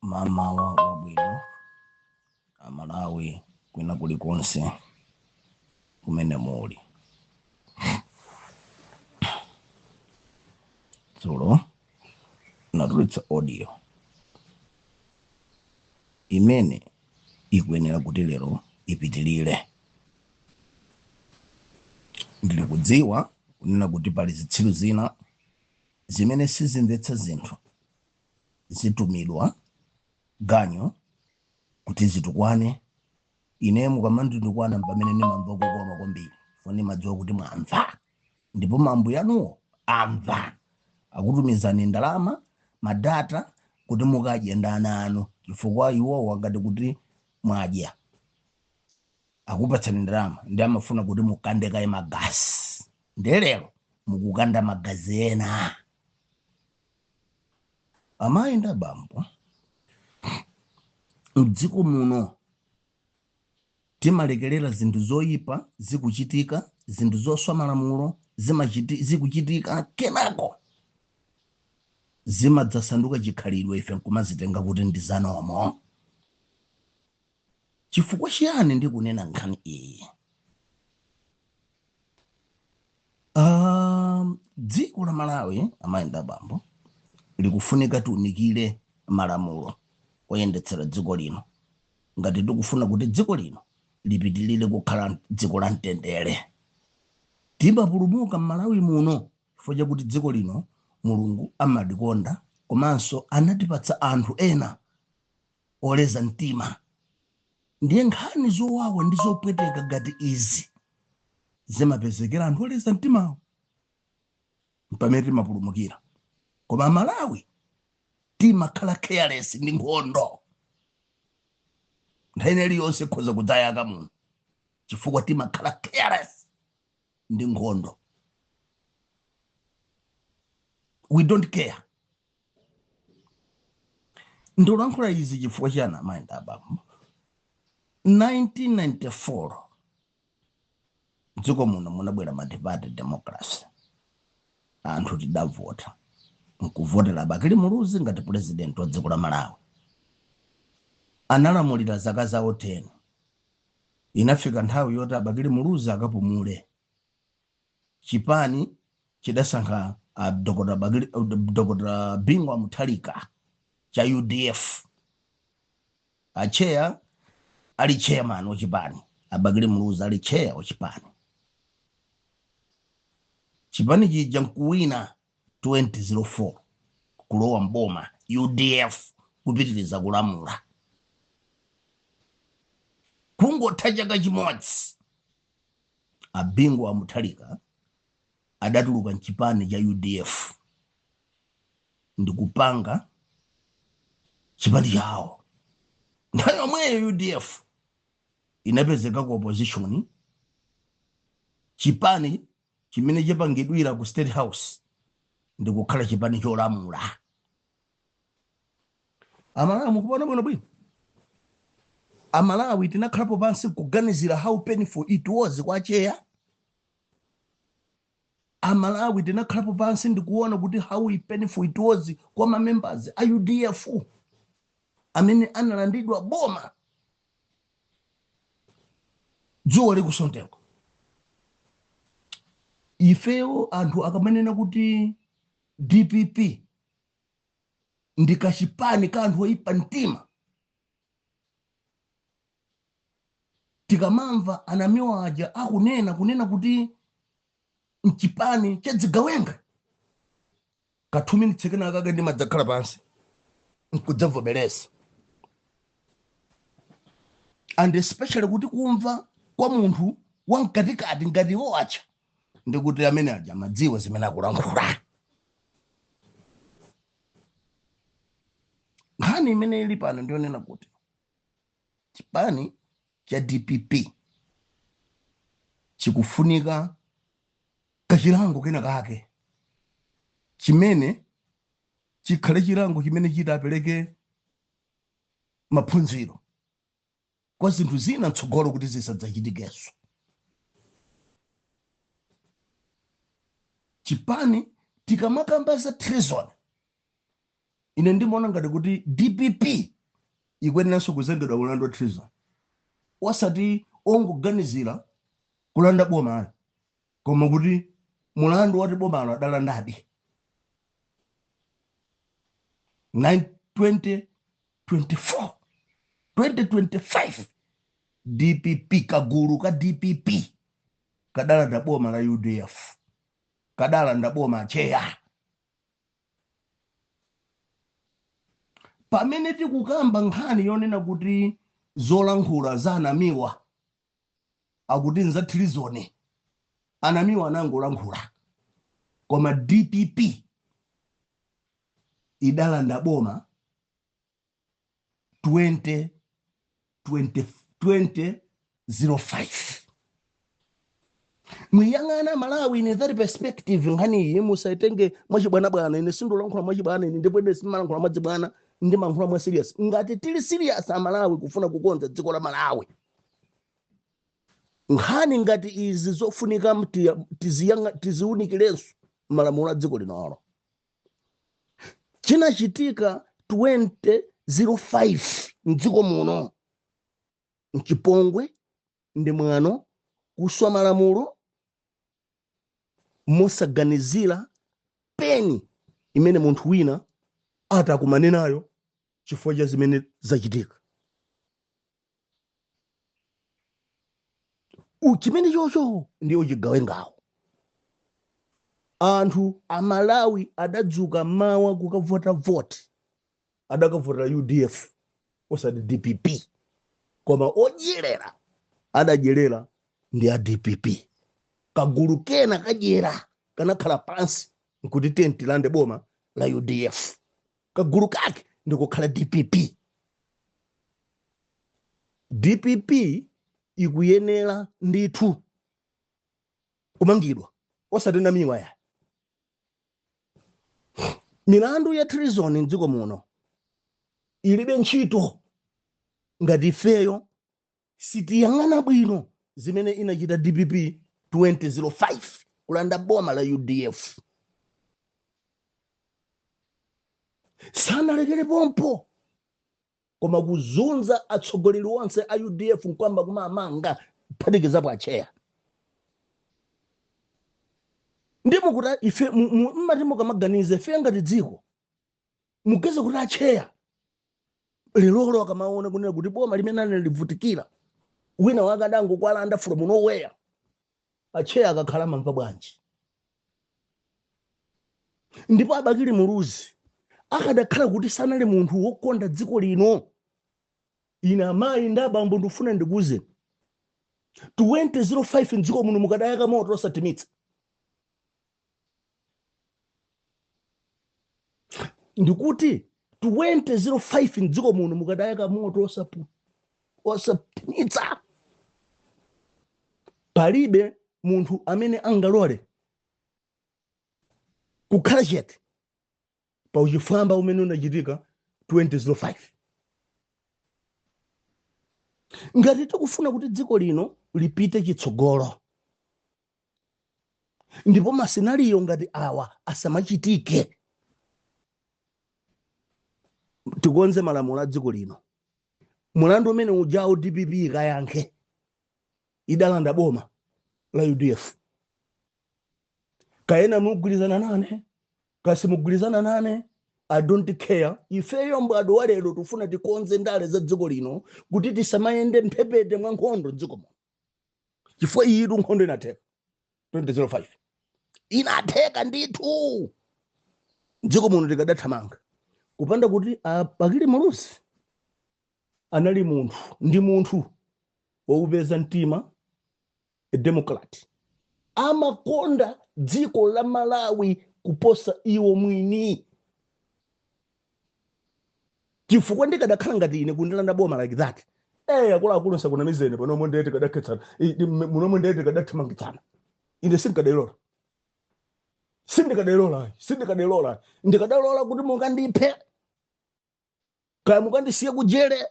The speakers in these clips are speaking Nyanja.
mama wa bwino Malawi kwina kulikonse kumene muli. Dzulo natulutsa audio imene ikuyenera kuti lero ipitilire. Ndili kudziwa kunena kuti pali zitsiru zina zimene sizimvetsa zinthu zitumidwa ganyo kuti zitukwane. Ine mukamanditukwana pamene ndimamva kukoma kwambiri, foni madziwa kuti mwamva, ndipo mambo yanuwo amva akutumizani ndalama madata kuti mukadye ndi ana anu, chifukwa iwowo angati kuti mwadya akupatsani ndalama ndi amafuna kuti mukande kaye magazi, ndelero mukukanda magazi ena. Amayi ndi abambo, mdziko muno timalekerera zinthu zoyipa zikuchitika, zinthu zoswa malamulo zikuchitika, kenako zimadzasanduka chikhalidwe, ife nkumazitenga kuti ndi zanomo. Chifukwa chiyani ndikunena nkhani iyi? Dziko la Malawi, amayi ndi abambo, likufunika tiunikire malamulo oyendetsera dziko lino ngati tikufuna kuti dziko lino lipitilire kukhala dziko la mtendere. Timapulumuka m'Malawi muno chifukwa chakuti dziko lino Mulungu amalikonda, komanso anatipatsa anthu ena oleza mtima. Ndiye nkhani zowawa ndi zopweteka ngati izi zimapezekera anthu oleza mtimawo pamene timapulumukira. Koma Malawi timakhala careless ndi nkhondo. Nthawi iliyonse khoza kudzayaka muno chifukwa timakhala careless ndi nkhondo. We don't care. Ndolankhula izi chifukwa chiyani amayi ndi abambo? 1994 dziko muno munabwera ma-divided democracy. Anthu tidavota nkuvotera Abakili Muluzi ngati president wa dziko la Malawi. Analamulira zaka zawo 10. Inafika nthawi yoti Abakili Muluzi akapumule. Chipani chidasankha Dr. Bingwa Mutharika cha UDF. Acheya ali chairman wa chipani, Abakili Muluzi ali chair wa chipani. Chipani chija nkuwina 2004 kulowa mboma UDF kupitiriza kulamula. Kungotha chaka chimodzi Abingwa Mutharika adatuluka mchipani cha UDF ndikupanga chipani chawo. Nthawi yomweyo UDF inapezeka ku opposition. Chipani chimene chapangidwira ku State House ndikukhala chipani cholamula. Amalawi mukubona bwino bwino. Amalawi tinakhalapo pansi kuganizira how painful it was kwa Acheya. Amalawi tinakhalapo pansi ndikuona kuti how painful it was kwa ma members a UDF amene analandidwa boma dzuwa likusonteko. Ifeyo anthu akamanena kuti DPP ndikachipani ka anthu oyipa mtima, tikamamva anamiwa aja kunena kuti mchipani chadzigawenga, ka 2 minutes kenaka ndi madzakhala pansi nkudzavomereza. And especially kuti kumva kwa munthu wamkatikati ngati wacha ndikuti amene aja madziwa zimene akulankhula. Nkhani imene ili pano ndionena kuti chipani cha DPP chikufunika kachilango kena kake chimene chikhale chilango chimene chitapereke maphunziro kwa zinthu zina mtsogolo kuti zisadzachitikenso. Chipani tikamakamba za treason, ine ndimaona ngati kuti DPP ikweneranso kuzengedwa mulandu wa treason osati ongoganizira kulanda boma koma kuti mulandu wati bomalo adalandadi 2025 DPP kagulu ka DPP kadalanda boma la UDF kadalanda boma cheya pamene tikukamba nkhani yonena kuti zolankhula za anamiwa akuti nza treason anamiwa anangolankhula koma DPP idalanda boma 2005 mwiyang'ana Malawi in that perspective nkhani iyi musaitenge mwachibwana ine sindolankhula mwachibwana ine ndipo ine simalankhula mwachibwana ndi mankhula mwa serious ngati tili serious a Malawi kufuna kukonza dziko la Malawi nkhani ngati izi zofunika tiziunikilenso malamulo a dziko linolo chinachitika 2005 mdziko muno mchipongwe ndi mwano kuswa malamulo mosaganizira peni imene munthu wina atakumane nayo chifukwa cha zimene zachitika chimene chocho ndiyo chigawe ngawo anthu a Malawi adadzuka mawa kukavota vote adakavotera UDF osati DPP koma odyerera adadyerera ndi a DPP kagulu kena kadyera kanakhala pansi nkuti tenti lande boma la UDF kagulu kake ndikukhala DPP ikuyenera ndithu kumangidwa osati namiwa ya milandu ya treason mdziko muno ilibe ntchito ngati ifeyo sitiyang'ana bwino zimene inachita DPP 2005 kulanda boma la UDF sanalekere pompo koma kuzunza atsogoleri onse a UDF nkwamba kumamanga phatikizapo acheya ndimo kuti ife mmati mukamaganize ife ngati dziko mugeze kuti acheya lero akamaona kunena kuti boma limene livutikira wina wakadango kwalanda from nowhere acheya akakhala mamva bwanji ndipo abakili muluzi akadakhala kuti sanali munthu wokonda dziko lino ine amayi ndi abambo ndifuna ndikuze 2005 mdziko muno mukadayaka moto osatimitsa ndikuti 2005 mdziko muno mukadayaka moto osatimitsa palibe munthu amene angalole kukhala chete pa uchifwamba umene unachitika 2005 ngati tikufuna kuti dziko lino lipite chitsogolo ndipo masenariyo ngati awa asamachitike tikonze malamulo a dziko lino mulandu umene ujawo DPP ikayankhe idalanda boma la UDF kaena mugwirizana nane kasi mugwirizana nane I don't care ifeyo mbado walero tufuna tikonze ndale za dziko lino kuti tisamayende mphepete mwa nkhondo dziko muno chifukwa iyi nkhondo inatheka 2005 inatheka ndithu dziko muno tikadathamanga kupanda kuti abakili muluzi anali munthu ndi munthu woupeza mtima democrat amakonda dziko la Malawi kuposa iwo mwini chifukwa ndikadakhala ngati ine kundilanda boma like that akuluakulu sakunamizene panomo ndete kadakhetsa munomo ndete kadathamangitsana ine sindikadailola ndikadalola kuti mukandiphe kaya mukandisiye kujere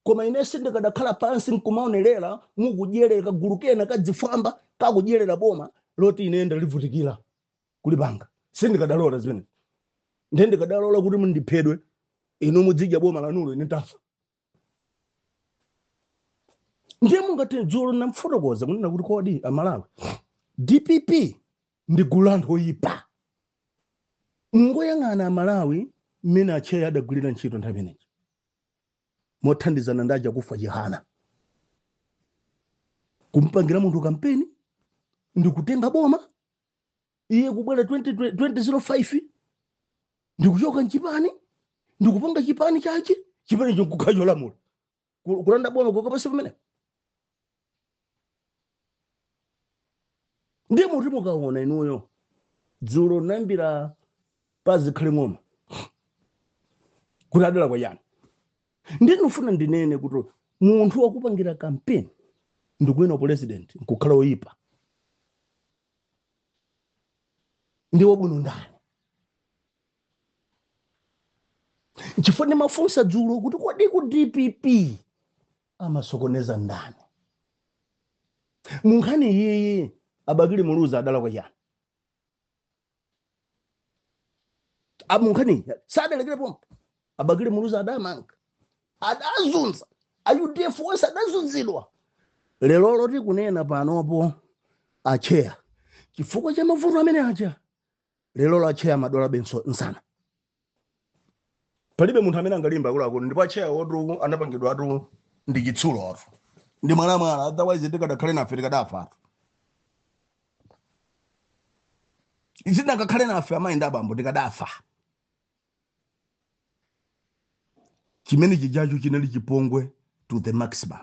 koma ine sindikadakhala pansi nkumaonerera mukudyerera kagulu kena kadzifwamba kakudyerera boma loti ine ndalivutikira kulipanga sindikadalola zimene ndikadalola kuti mundiphedwe inu mudzidya boma lanulo ine tafa ndiye mungati dzulo namfotokoza kunena kuti kodi amalawi DPP ndi gulu la anthu oyipa. Ngoyang'ana amalawi mmene acheya adagwirira ntchito nthawi imeneyi mothandizana ndi aja kufa Chihana, kumpangira munthu kampeni ndi kutenga boma, iye kubwera 2005 ndi kuchoka mchipani ndi kupanga chipani chache, chipani chokukhala cholamula kulanda boma kokapasa pamene. Ndiye muti mukaona inuyo dzulo nambira pazikhale ng'oma kuti adala kwa yani. Ndiye ndinofuna ndinene kuti munthu wakupangira kampeni ndikuwina president nkukhala oyipa ndi wabwino ndani. Chifukwa mafunsa dzulo kuti kodi ku DPP amasokoneza ndani. Munkhani yeye Abagile Muluza adala kwa yani. Munkhani sadalekere pompo Abagile Muluza adamanka adazunza UDF wese adazunzidwa. Lero loti kunena panopo acheya chifukwa cha mavuto amene acha lero acheya madola benso nsana. Palibe munthu amene angalimba akuluakulu ndipo acheya wotu anapangidwa atu ndi chitsulo atu ndi mwana otherwise ndikadakhale nafe tikadafa. Izinakakhale nafe amayi ndi abambo tikadafa. Chimene chijacho chinali chipongwe to the maximum,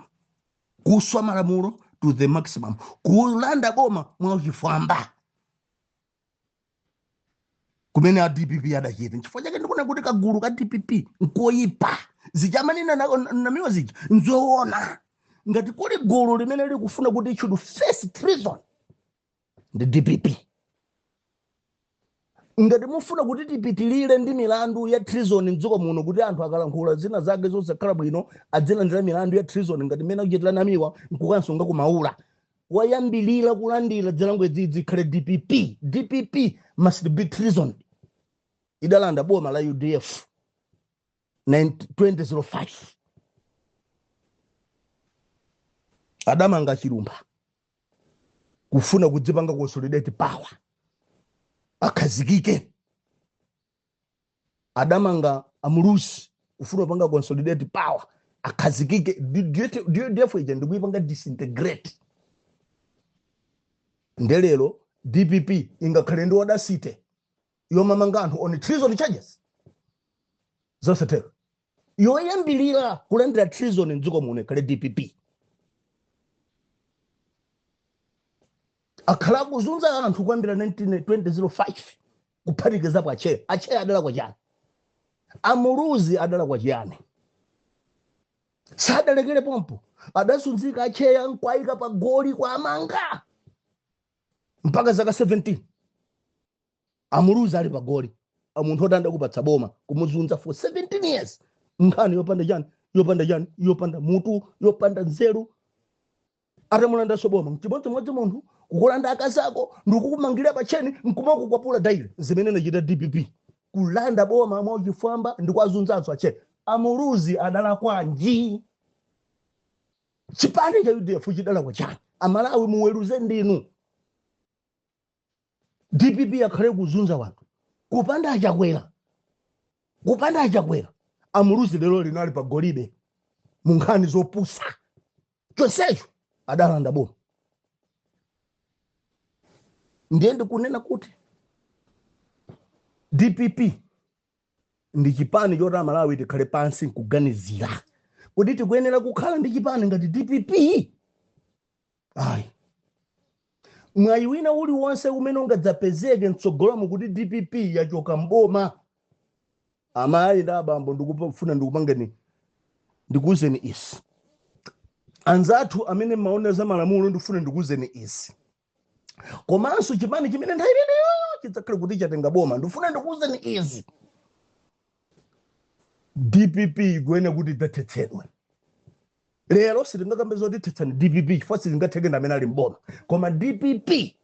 kuswa malamulo to the maximum, kulanda boma mwachifwamba kumene a DPP adachita. Chifukwa chake ndikuona kuti kagulu ka DPP nkoyipa zichamanena namiwa zija nzoona ngati kuli gulu limene likufuna kuti it should face treason ndi DPP. Ngati mufuna kuti tipitilire ndi milandu ya treason mdziko muno kuti anthu akalankhula zina zake zosakhala bwino adzilandira milandu ya treason ngati mmene akuchitira namiwa nkukansunga kumaula, wayambilira kulandira zilango dzidzi khale DPP. DPP must be treason. Idalanda boma la UDF 2005 adamanga Chilumba kufuna kudzipanga consolidate power akhazikike. Adamanga Amulusi kufuna kupanga consolidate power akhazikike. UDF ije kuipanga disintegrate. Ndelelo DPP ingakhale ndi wadasite yomamanga anthu on treason charges zosatero yoyambilira kulandira treason mdziko muno kale DPP. Akhala kuzunza anthu kwambira 2005 kuphatikiza pa acheya adala kwa chani, Amuluzi adala kwa chani. Sadalekere pompo adasunzika acheya nkwayika pa goli kwa amanga mpaka zaka 17. Amuluzi ali pa goli munthu otanda kupatsa boma kumuzunza for 17 years. Nkhani yopanda mutu yopanda nzeru. Atamulanda soboma mchimodzi munthu kukulanda akazi ako ndikukumangira pacheni nkumako kwapula daire zimene nachita DPP kulanda boma mwachifwamba ndikwazunzanso ache. Amuluzi adala kwanji chipani cha UDF chidala kwa chani. Amalawi muweruze ndinu. DPP akhale kuzunza wanthu kupanda achakwera. Amuluzi lero linali pa golibe munkhani zopusa chonsecho adalanda boma. Ndiye ndikunena kuti DPP ndi chipani choti Amalawi tikhale pansi nkuganizira kuti tikuyenera kukhala ndi chipani ngati DPP. Ayi mwayi wina uliwonse umene ungadzapezeke mtsogolomo kuti DPP yachoka mboma, amayi ndi abambo ndikufuna ndikupangeni ndikuwuzeni isi. Anzathu amene maoneza malamulo ndifuna ndikuwuzeni isi. Komanso chipani chimene nthawi imeneyo chidzakhala kuti chatenga boma ndifuna ndikuwuzeni izi. DPP ikuyenera kuti idzathetsedwe. Lero sitingakambe zoti tetsani DPP chifukwa sitingatheke ndi amene ali mboma, koma DPP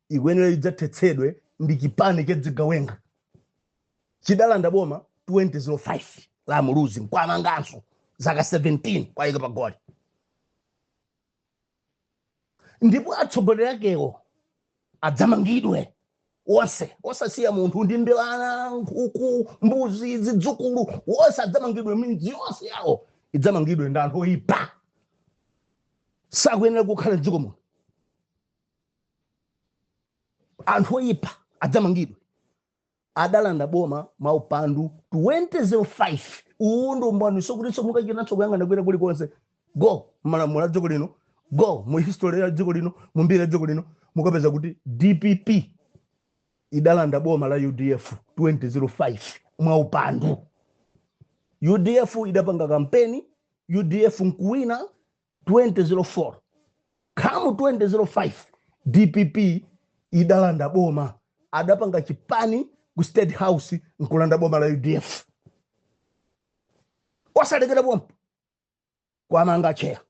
ikuyenera idzathetsedwe ndi chipani chedzigawenga chidalanda boma 2005 la Amuluzi nkwamanganso zaka 17 kwayika pa goli. ndipo atsogoleri akewo adzamangidwe onse osasiya munthu ndi mbevana nkhuku mbuzi zidzukulu onse adzamangidwe midzi yonse yawo idzamangidwe ndi anthu oyipa sakuyenera kukhala m'dziko muno anthu oyipa adzamangidwe adalanda boma maupandu 2005 uwundo mbwaniso kuti somukachinaso kuyang'ana kwina kulikonse go malamulo a dziko lino go mu history ya dziko lino mu mbiri ya dziko lino mukapeza kuti DPP idalanda boma la UDF 2005 mwaupandu UDF idapanga kampeni UDF nkuwina 2004 kamu 2005 DPP idalanda boma adapanga chipani ku State House nkulanda boma la UDF wasalekera bompo kwamanga cheya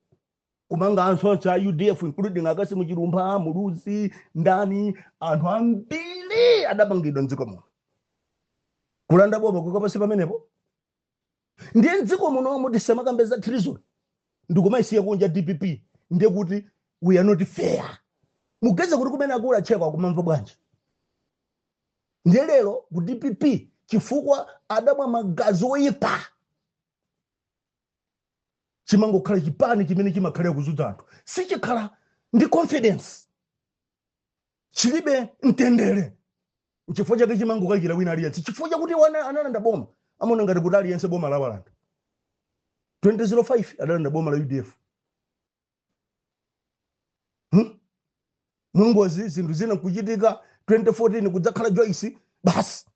kumanga ansonsa UDF including akasi muchirumba muluzi ndani anthu ambiri adapangidwa mdziko muno kulanda boma kukapasi pamenepo ndiye mdziko muno muti semakambeza treason ndikumaisiya kunja DPP ndiye kuti we are not fair mugeza kuti kumene akula chekwa kumamva bwanji ndiye lero ku DPP chifukwa adamwa magazi oyipa chimangokhala chipani chimene chimakhalira kuzudza anthu sichikhala ndi confidence chilibe mtendere chifukwa chake chimangokachira wina aliyense chifukwa chakuti analanda boma amona ngati kuti aliyense boma lawalanda 2005 adalanda boma la UDF mungozi zinthu zina kuchitika 2014 kudzakhala Joyce basi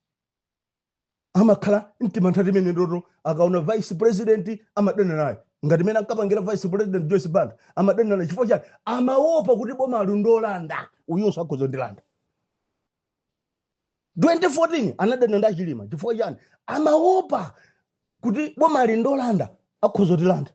amakhala mtima nthati imene ndoto akaona vice president amadana naye ngati mene ankapangira vice president Joyce Banda amadana naye chifukwa chake amaopa kuti boma alundolanda uyonso akhoza ndilanda 2014 anadana ndi Chilima chifukwa chani amaopa kuti boma alindolanda akhoza ndilanda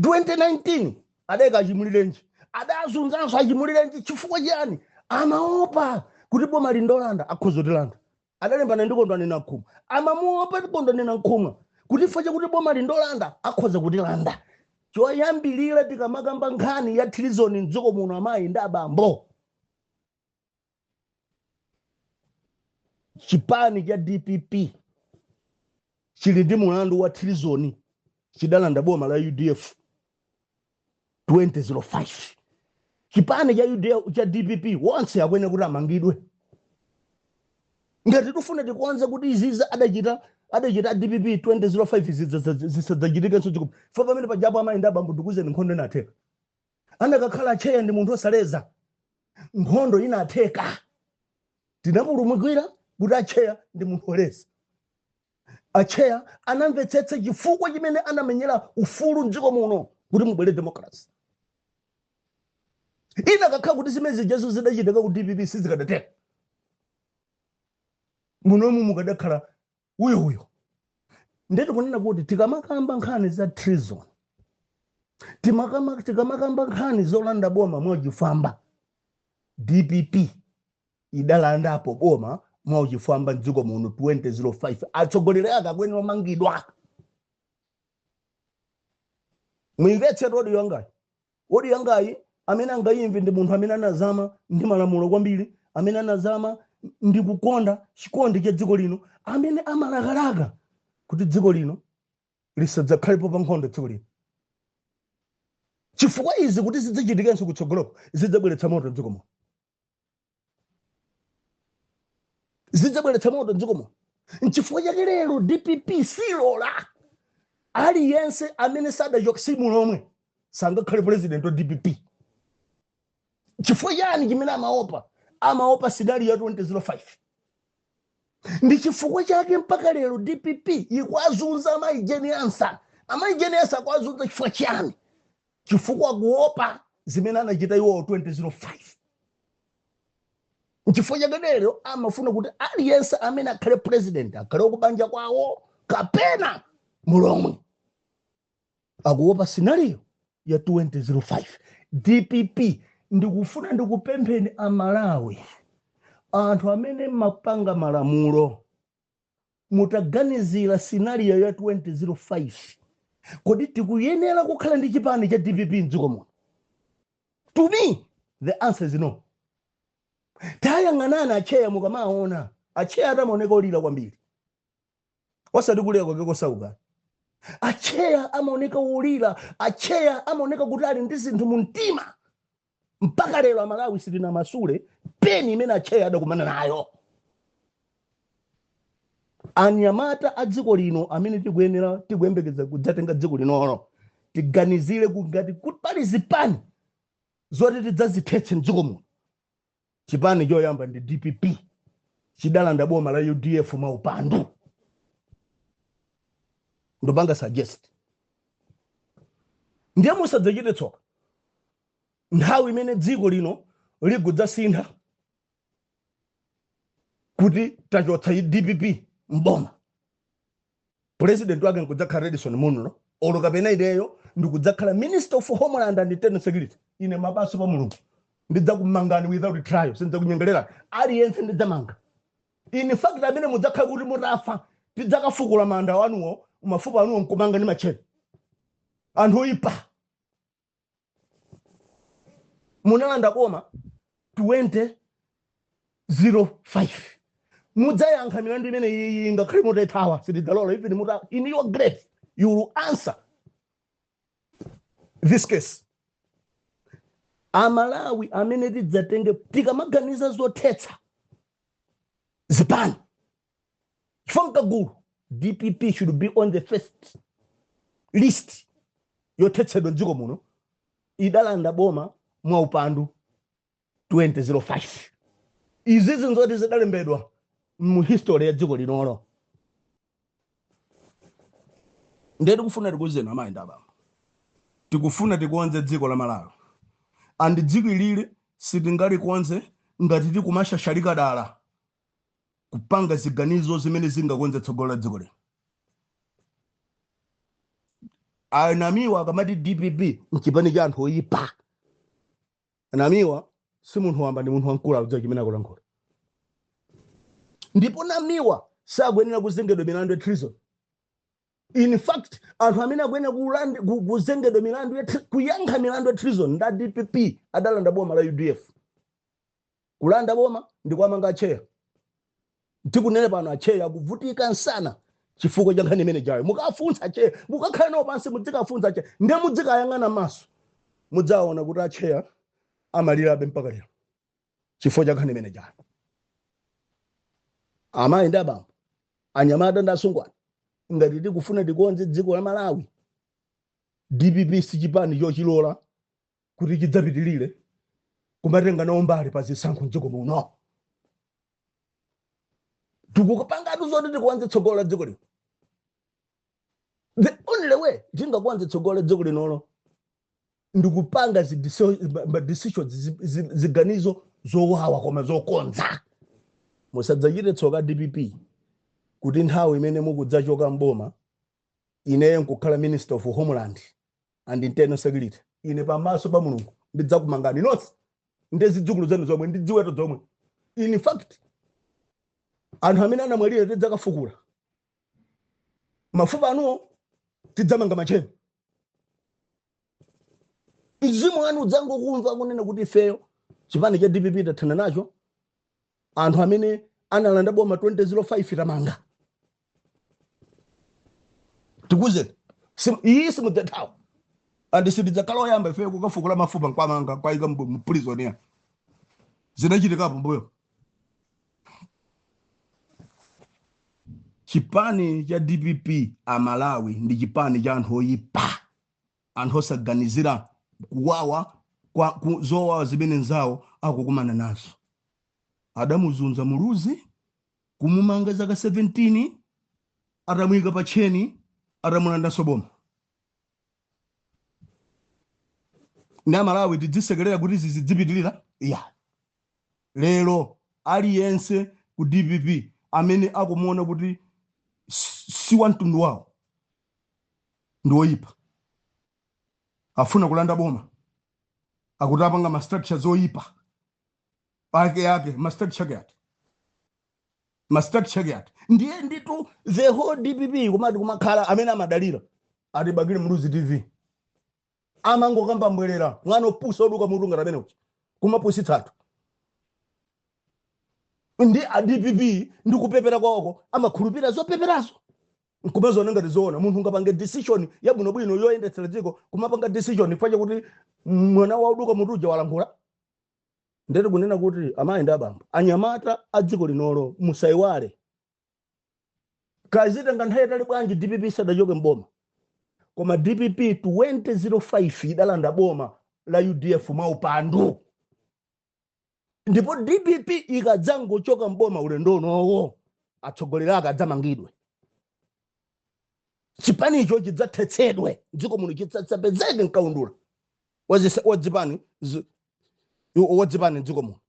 2019 adeka achimulirenji adazunzanso achimulirenji chifukwa chani amaopa kuti boma lindolanda akhoza ndilanda adalembana ndikondwane na nkhumwa amamuopa ndikondwane na nkhumwa kuti chifukwa chakuti boma lindolanda akhoza kutilanda choyambilira tikamakamba nkhani ya treason mdziko muno amayi ndi abambo chipani cha DPP chili ndi mulandu wa treason chidalanda boma la UDF 2005 chipani cha UDF cha DPP wonse akwene kuti amangidwe ngati tufuna tikuanza kuti iziza adachita DPP 2005 zisadzachitika nso fa pamene pajapo amayenda abambo ndikuze nkhondo inatheka anakakhala cheya ndi munthu osaleza nkhondo inatheka tinapulumukira kuti acheya ndi munthu oleza acheya anamvetsetsa chifukwa chimene anamenyera ufulu mdziko muno kuti mubwere democracy ina kakhala kuti zimene zijazo zidachitika ku DPP sizikadateka munomu mukadakhala uyo ndeti kunena kuti tikamakamba nkhani za treason tikamakamba nkhani zolanda boma mwachifamba DPP idalandapo boma mwachifamba mdziko muno 2005 atsogoleri ake akwene omangidwa mwimvetse odi yangayi amene angayimve ndi munthu amene anazama ndi malamulo kwambiri amene anazama ndi kukonda chikondi cha dziko lino amene amalakalaka kuti dziko lino lisadzakhalepo pa nkhondo dziko lino chifukwa izi kuti zidzachitikenso kutsogoloko zidzabweretsa moto dziko muno zidzabweretsa moto dziko muno nchifukwa chake lero DPP silola aliyense amene sadachoka simu lomwe sangakhale president wa DPP chifukwa yani chimene amaopa scenario ya 2005 ndi chifukwa chake mpaka lero DPP ikwazunza amaijeniansa kwazunza chifukwa chani chifukwa kuopa zimene anachita iwo 2005 chifukwa chake lero amafuna kuti aliyense amene akhale president akhale kubanja kwawo kapena mulomwe akuopa scenario ya 2005 DPP ndikufuna ndikupempheni amalawi anthu amene mapanga malamulo mutaganizira scenario ya 2005 kodi tikuyenera kukhala ndi chipani cha DPP mdziko muno? To me the answer is no. Tayang'anana acheya mukamaona acheya atamaoneka olira kwambiri osati kuleka kwake kosauka. Acheya amaoneka olira, acheya amaoneka kuti ali ndi zinthu mu mtima. Mpaka lero Amalawi sitina masule peni imene acheya adakumana nayo. Anyamata a dziko lino amene tikuyenera tikuyembekeza kudzatenga dziko linolo tiganizire ngati kuti pali zipani zoti tidzazithetse mdziko muno. Chipani choyamba ndi DPP chidalanda boma la UDF maupandu. Ndopanga suggest ndiye musadzachite tsoka nthawi imene dziko lino likudzasintha kuti tachotsa DPP mboma. President wake nkudzakhala Edison Mununo olo kapena ideyo ndikudzakhala Minister of Homeland and Internal Security. Ine mabaso pa mulungu ndidzakumangani without trial, sindidzakunyengerera aliyense ndidzamanga. In fact amene mudzakhala kuti mutafa tidzakafukula manda wanuwo mafupa anuwo nkumanga ndi machene. Anthu oyipa munalanda boma 2005 mudzayankha milandu imene iyi ngakhale mutaithawa sitidzalola. Even in your grave you will answer this case. Amalawi amene tidzatenge tikamaganiza zothetsa zipani chifukwa gulu DPP should be on the first list yothetsedwa dziko muno. Idalanda boma mwa upandu 2005. Izi zinzoti zidalembedwa mu history ya dziko linolo. Ndeti kufuna tikuzena amayi ndabama tikufuna tikuonze dziko la Malawi and dziko ilili sitingali kuonze ngati tikumashashalika dala kupanga ziganizo zimene zingakonze tsogolo la dziko lino. Anamiwa akamati DPP mchipani cha anthu oyipa. Anamiwa si munthu wamba ndi munthu wankulu akudziwa chimene akulankhula. Ndipo namiwa sakuyenera kuzengedwa milandu ya treason. In fact anthu amene akuyenera kuzengedwa milandu kuyankha milandu ya treason nda DPP adalanda boma la UDF. Kulanda boma ndi kwamanga acheya. Tikunene pano acheya akuvutika nsana chifukwa cha nkhani imene jayo. Mukafunsa acheya mukakhala nawo pansi mudzikafunsa acheya ndiye mudzikayang'ana maso mudzaona kuti acheya amalirabe mpaka lero chifukwa cha nkhani imene jayo. Amayi ndi abambo anyamata ndi asungwana ngati tikufuna tikuonze dziko la Malawi DPP si chipani chochilola kuti chidzapitilire kumatenga nawo mbali pa zisankho mdziko muno. Tikukapangatu zoti tikuonze tsogolo la dziko lino. The only way tingakuonze tsogolo la dziko linolo ndikupanga decisions ziganizo zowawa koma zokonza. Musadzachite tsoka DPP kuti nthawi imene mukudzachoka mboma ineyo nkukhala Minister of Homeland and Internal Security ine pamaso pa mulungu ndidzakumangani nonse ndizidzukulu zanu zomwe ndidziweto zomwe. In fact anthu amene anamwalira tidzakafukula mafupa anuwo tidzamanga machene. Mzimu anu udzangokumva kunena kuti ifeyo chipani cha DPP tathana nacho anthu amene analanda boma 2005 tamanga. Tikuze iyi simudzathawa and sitidzakhala oyamba ifeyo kukafukula mafupa nkwamanga kwaika mprison zinachitikapo mbuyo. Chipani cha DPP Amalawi ndi chipani cha anthu oyipa, anthu osaganizira kuwawa kwa zowawa zimene nzawo akukumana nazo. Adamuzunza Muluzi kumumanga zaka 17 atamuyika pa cheni atamulanda soboma. Ndi Amalawi tidzisekerera kuti zizidzipitilira lero aliyense ku DPP amene akumuona kuti si wantundu wawo ndi oyipa afuna kulanda boma akutapanga ma structures oyipa yake ma structure yake ndiye nditu the whole DPP kumati kumakhala amene amadalira atibagire Muluzi TV amango kamba mbwerera mwana opusa oduka mutunga ramene uchi kumapusi 3 ndi DPP ndi kupepera kwako amakhulupira zopeperazo kumazo nanga tizoona munthu ngapange decision yabwino bwino yoyendetsera dziko kumapanga decision faje kuti mwana wa uduka mutuja walangula ndeti kunena kuti amayi ndi abambo anyamata a dziko linolo musaiwale kazita nganthawi tali bwanji DPP sadachoke mboma koma DPP 2005 idalanda boma la UDF maupandu ndipo DPP ikadzangochoka mboma ulendonowo atsogoleri akadzamangidwe chipanicho chidzathetsedwe dziko muno chidzapezeke nkaundula wadzipani dziko muno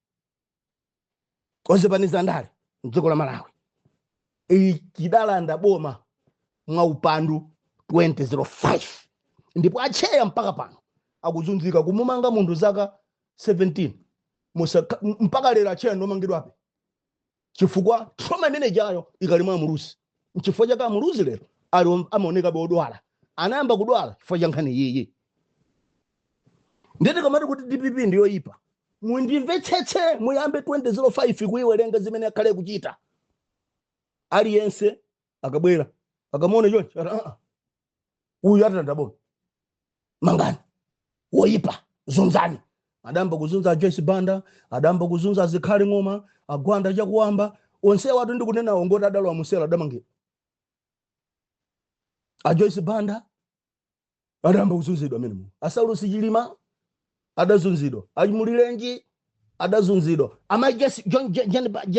wadzipani zandale dziko la Malawi ikidalanda boma mwaupandu 2005 ndipo acheya mpaka pano akuzunzika kumumanga munthu zaka 17 mpaka lero acheya ndomangidwabe chifukwa trauma imene jayo ikalimwa Muluzi chifukwa chaka Muluzi lero ali amaoneka bodwala anayamba kudwala chifukwa cha nkhani yiyi ndeti kamati kuti DPP ndiyo ipa mundimvetsetse muyambe 2005 kuiwerenga zimene akhale kuchita aliyense akabwera akamone chonchi uyu atanda boma mangani woipa zunzani adamba kuzunza Joyce Banda adamba kuzunza Zikhali Ng'oma Agwanda chakuwamba onse watu ndi kunena ngoti adalwa musela adamangira a Joyce Banda adamba kuzunzidwa amene Asaulos Chilima adazunzidwa Achimulirenji adazunzidwa amajesi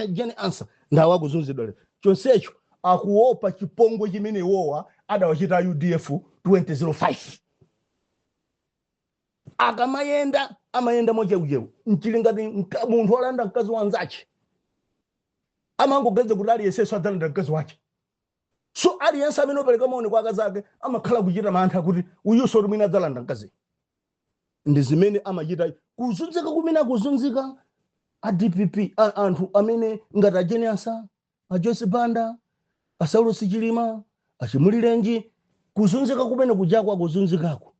John Answer ndawa kuzunzidwa lero chonsecho akuopa chipongwe chimene wowa adawachita UDF 2005 akamayenda amayenda mocheucheu mchilingati munthu olanda mkazi wanzache amangogeza kuti aliyense adalanda mkazi wache so aliyense amene opereka maoni kwa akazi ake amakhala kuchita mantha kuti uyuso lumina adalanda mkazi ndi zimene amachita kuzunzika kumene kuzunzika a DPP anthu amene ngati ajeniasa a Joyce Banda Asaulos Chilima Achimulirenji kuzunzika kumene kujakwa kuzunzikako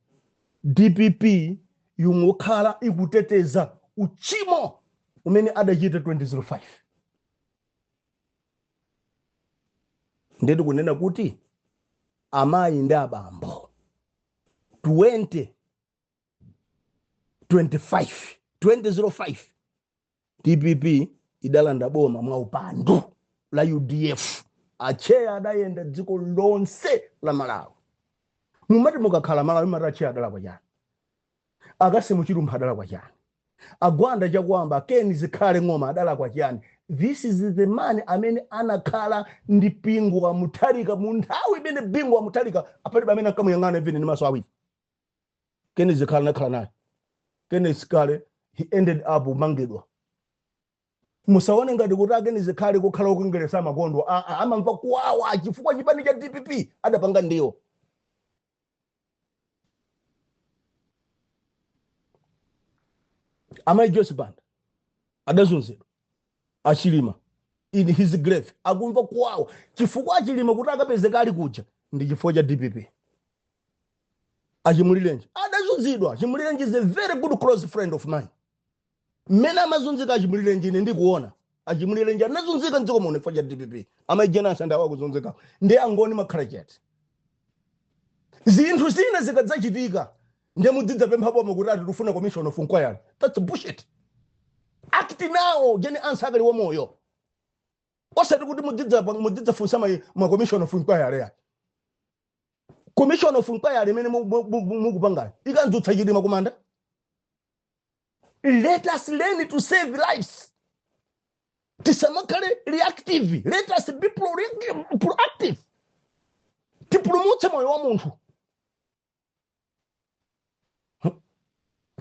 DPP yungokhala ikuteteza uchimo umene adachita 2005 ndeti kunena kuti amayi ndi abambo 2005 DPP idalanda boma mwaupandu la UDF acheya adayenda dziko lonse la Malawi mumati mukakhala Malawi mati acheya adala kwa chani akase muchilumba adala kwa chani Agwanda chakuwamba Ken Zikhali Ng'oma adala kwa chani this is the man amene anakhala ndi pingu wa Mutharika munthawi imene bingu wa Mutharika apalibe amene akamuyang'ana even ndi maso awiri Ken Zikhali nakhala naye Ken Zikhali he ended up mangidwa musaone ngati kuti Ken Zikhali kukhala ukungeresa makondo amamva kuwawa chifukwa chipani cha DPP adapanga ndiyo amayi Joyce Banda adazunzidwa Achilima in his grave akumva kuwawa chifukwa Achilima kuti akapezeka ali kuja ndi chifukwa cha DPP Achimulirenji adazunzidwa Achimulirenji is a very good close friend of mine mena amazunzika Achimulirenji ine ndikuona Achimulirenji anazunzika ndziko muno chifukwa cha DPP amayi Jenasa ndawa kuzunzika ndi angoni makhala chete zinthu zina zikadzachitika ndiye mudzidza pempha boma kuti ati tufuna commission of inquiry that's bullshit act now Jeni Answer akali wamoyo osati kuti mudzidza funsa ma commission of inquiry ya commission of inquiry imene mukupangani ikanzutsa Chilima kumanda let us learn to save lives tisamakale reactive let us be proactive tipulumutse moyo wa munthu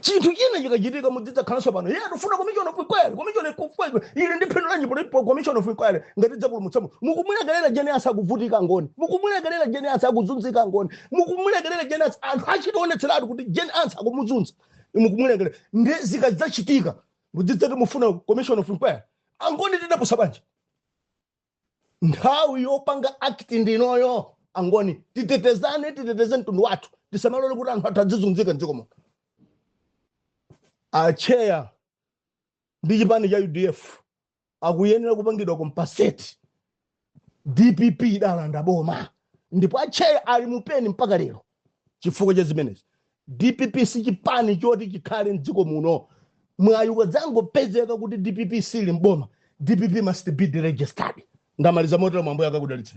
chinthu china chikachitika mudzidza khalanso pano iye atufuna commission of inquiry ili ndi phindu lanji polipo commission of inquiry ngati dzapulumutsa mukumwilekelera Jeni Answer akuvutika ngoni mukumwilekelera Jeni Answer akuzunzika ngoni mukumwilekelera Jeni Answer anthu achitaonetseratu kuti Jeni Answer akumuzunza mukumwilekelera ndi zikadzachitika mudzidzati mufuna commission of inquiry angoni tidapusa banje nthawi yopanga act ndinoyo angoni titetezane mtundu wathu tisamalole kuti anthu atadzizunzika mdziko muno. Acheya ndi chipani cha UDF akuyenera kupangidwa kompaseti. DPP idalanda boma ndipo acheya ali mupeni mpaka lero chifukwa cha zimenezi. DPP si chipani choti chikhale mdziko muno. Mwayuko zango pezeka kuti DPP sili mboma. DPP must be deregistered. Ndamaliza motero mambo yakakudalitsa.